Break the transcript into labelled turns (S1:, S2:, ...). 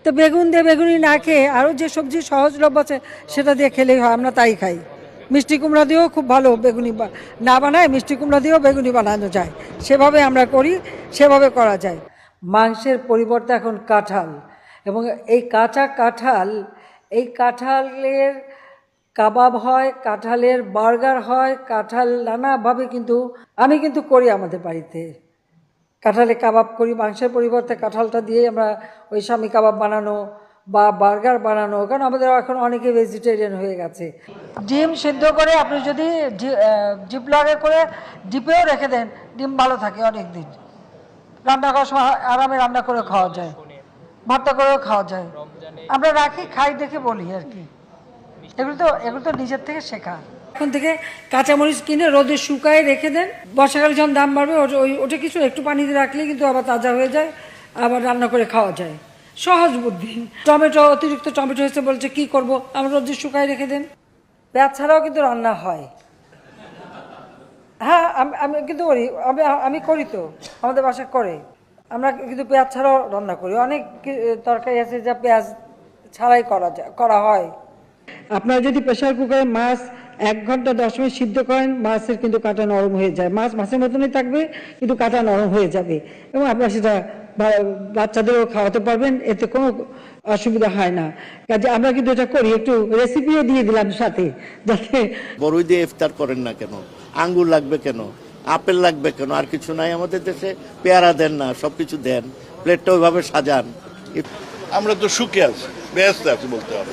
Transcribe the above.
S1: তো বেগুন দিয়ে বেগুনি না খেয়ে আরও যে সবজি সহজলভ্য আছে সেটা দিয়ে খেলেই হয়, আমরা তাই খাই। মিষ্টি কুমড়া দিয়েও খুব ভালো বেগুনি না বানায়, মিষ্টি কুমড়া দিয়েও বেগুনি বানানো যায়, সেভাবে আমরা করি, সেভাবে করা যায়। মাংসের পরিবর্তে এখন কাঁঠাল, এবং এই কাঁচা কাঁঠাল, এই কাঁঠালের কাবাব হয়, কাঁঠালের বার্গার হয়, কাঁঠাল নানাভাবে কিন্তু আমি কিন্তু করি আমাদের বাড়িতে। কাঁঠালে কাবাব করি, মাংসের পরিবর্তে কাঁঠালটা দিয়ে আমরা ওই স্বামী কাবাব বানানো বা বার্গার বানানো, কারণ আমাদের এখন অনেকে ভেজিটেরিয়ান হয়ে গেছে। ডিম সিদ্ধ করে আপনি যদি জিপলগে করে ডিপেও রেখে দেন, ডিম ভালো থাকে অনেক দিন। রান্না করার সময় আরামে রান্না করে খাওয়া যায়, ভর্তা করেও খাওয়া যায়। আমরা রাখি, খাই দেখে বলি আর কি। এগুলো তো নিজের থেকে শেখা। এখন থেকে কাঁচামরিচ কিনে রোদে শুকায় রেখে দেন, বর্ষাকালে যখন দাম বাড়বে ওটা কিছু একটু পানিতে রাখলে কিন্তু আবার তাজা হয়ে যায়, আবার রান্না করে খাওয়া যায়। সহজ বুদ্ধি। টমেটো, অতিরিক্ত টমেটো হয়েছে বলছে কি করব, আমরা রোদে শুকায় রেখে দেন। পেঁয়াজ ছাড়াও কিন্তু রান্না হয়। হ্যাঁ, আমি কিন্তু করি, আমি করি তো, আমাদের বাসায় করে। আমরা কিন্তু পেঁয়াজ ছাড়াও রান্না করি। অনেক তরকারি আছে যা পেঁয়াজ ছাড়াই করা হয়। আপনারা যদি প্রেসার কুকারে মাছ 1 ঘন্টা 10 মিনিট সিদ্ধ করেন, মাছের কিন্তু কাঁটা নরম হয়ে যায়। মাছ মাছের মতনই থাকবে, কিন্তু কাঁটা নরম হয়ে যাবে, এবং আপনারা সেটা বাচ্চাদেরও খাওয়াতে পারবেন, এতে কোনো অসুবিধা হয় না। কাজে আমরা কিন্তু এটা করি, একটু রেসিপিও দিয়ে দিলাম সাথে, যাতে।
S2: বড়ই দিয়ে ইফতার করেন না কেন? আঙ্গুর লাগবে কেন? আপেল লাগবে কেন? আর কিছু নাই আমাদের দেশে? পেয়ারা দেন না, সবকিছু দেন, প্লেটটা ওইভাবে সাজান।
S3: আমরা তো সুখে আছি, ব্যস্ত আছি বলতে হবে।